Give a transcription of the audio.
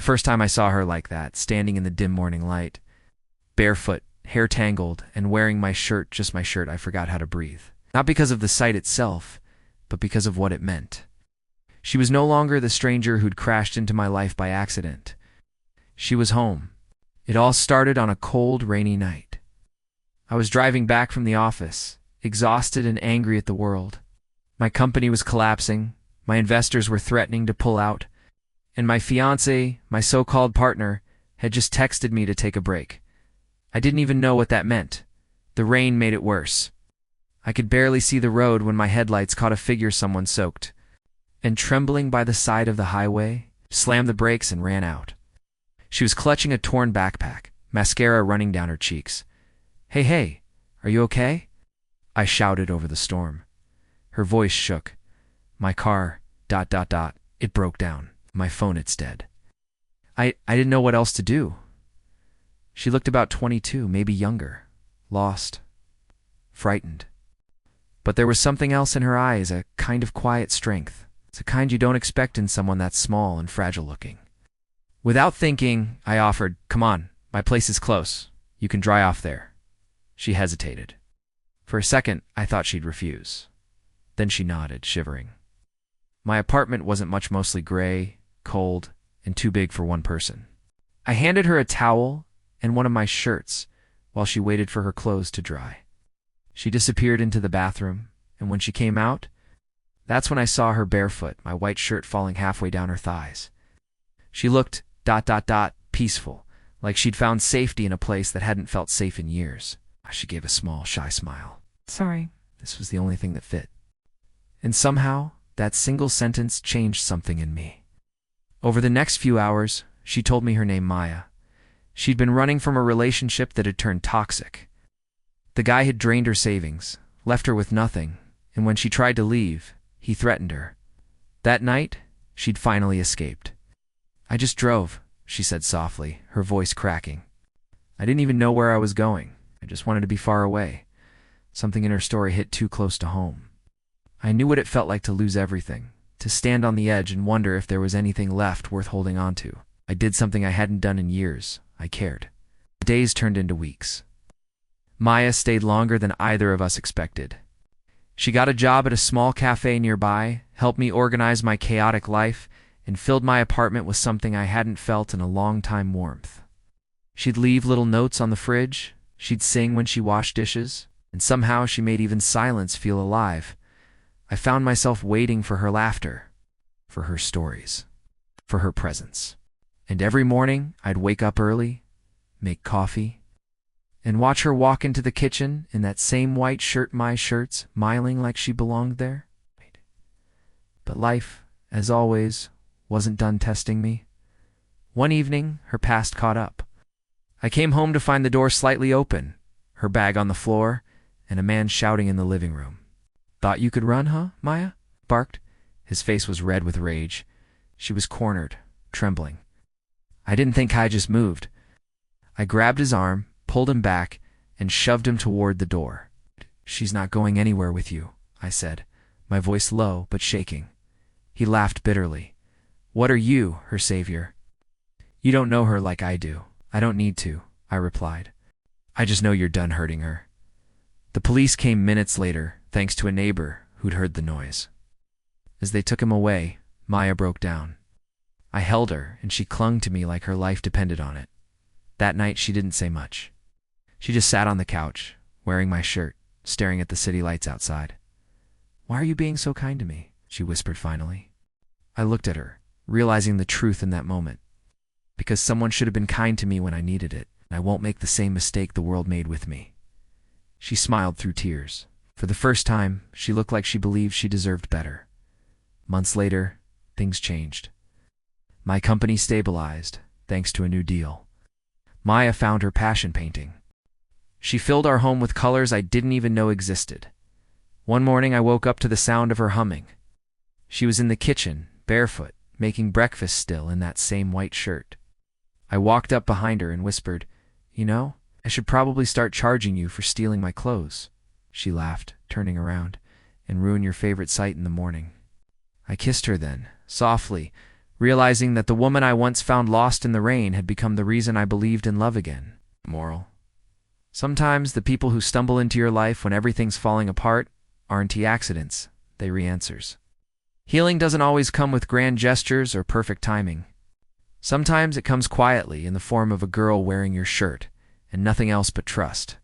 first time I saw her like that, standing in the dim morning light, barefoot, hair tangled, and wearing my shirt, just my shirt, I forgot how to breathe. Not because of the sight itself, but because of what it meant. She was no longer the stranger who'd crashed into my life by accident. She was home. It all started on a cold, rainy night. I was driving back from the office, exhausted and angry at the world. My company was collapsing, my investors were threatening to pull out, and my fiancé, my so-called partner, had just texted me to take a break. I didn't even know what that meant. The rain made it worse. I could barely see the road when my headlights caught a figure someone soaked, and trembling by the side of the highway, slammed the brakes and ran out. She was clutching a torn backpack, mascara running down her cheeks. Hey, are you okay?" I shouted over the storm. Her voice shook. "My car, ... it broke down. My phone, it's dead." I didn't know what else to do. She looked about 22, maybe younger, lost, frightened. But there was something else in her eyes, a kind of quiet strength. It's a kind you don't expect in someone that's small and fragile-looking. Without thinking, I offered, "Come on, my place is close. You can dry off there." She hesitated. For a second, I thought she'd refuse. Then she nodded, shivering. My apartment wasn't much, mostly gray, cold, and too big for one person. I handed her a towel and one of my shirts while she waited for her clothes to dry. She disappeared into the bathroom, and when she came out, that's when I saw her barefoot, my white shirt falling halfway down her thighs. She looked ... peaceful, like she'd found safety in a place that hadn't felt safe in years. She gave a small, shy smile. "Sorry." This was the only thing that fit. And somehow, that single sentence changed something in me. Over the next few hours, she told me her name, Maya. She'd been running from a relationship that had turned toxic. The guy had drained her savings, left her with nothing, and when she tried to leave, he threatened her. That night, she'd finally escaped. "I just drove," she said softly, her voice cracking. I didn't even know where I was going. I just wanted to be far away. Something in her story hit too close to home. I knew what it felt like to lose everything, to stand on the edge and wonder if there was anything left worth holding on to. I did something I hadn't done in years. I cared. The days turned into weeks. Maya stayed longer than either of us expected. She got a job at a small cafe nearby, helped me organize my chaotic life, and filled my apartment with something I hadn't felt in a long time: warmth. She'd leave little notes on the fridge, she'd sing when she washed dishes, and somehow she made even silence feel alive. I found myself waiting for her laughter, for her stories, for her presence. And every morning I'd wake up early, make coffee, and watch her walk into the kitchen in that same white shirt, my shirts, smiling like she belonged there. But life, as always, wasn't done testing me. One evening, her past caught up. I came home to find the door slightly open, her bag on the floor, and a man shouting in the living room. "Thought you could run, huh, Maya?" barked. His face was red with rage. She was cornered, trembling. I didn't think Kai just moved. I grabbed his arm, pulled him back, and shoved him toward the door. "She's not going anywhere with you," I said, my voice low but shaking. He laughed bitterly. "What are you, her savior?" "You don't know her like I do. I don't need to," I replied. "I just know you're done hurting her." The police came minutes later, thanks to a neighbor who'd heard the noise. As they took him away, Maya broke down. I held her, and she clung to me like her life depended on it. That night, she didn't say much. She just sat on the couch, wearing my shirt, staring at the city lights outside. "Why are you being so kind to me?" she whispered finally. I looked at her, realizing the truth in that moment. Because someone should have been kind to me when I needed it, and I won't make the same mistake the world made with me. She smiled through tears. For the first time, she looked like she believed she deserved better. Months later, things changed. My company stabilized, thanks to a new deal. Maya found her passion: painting. She filled our home with colors I didn't even know existed. One morning I woke up to the sound of her humming. She was in the kitchen, barefoot, making breakfast still in that same white shirt. I walked up behind her and whispered, "You know, I should probably start charging you for stealing my clothes." She laughed, turning around, "and ruin your favorite sight in the morning." I kissed her then, softly, realizing that the woman I once found lost in the rain had become the reason I believed in love again. Moral: sometimes the people who stumble into your life when everything's falling apart aren't accidents, they're answers. Healing doesn't always come with grand gestures or perfect timing. Sometimes it comes quietly in the form of a girl wearing your shirt and nothing else but trust.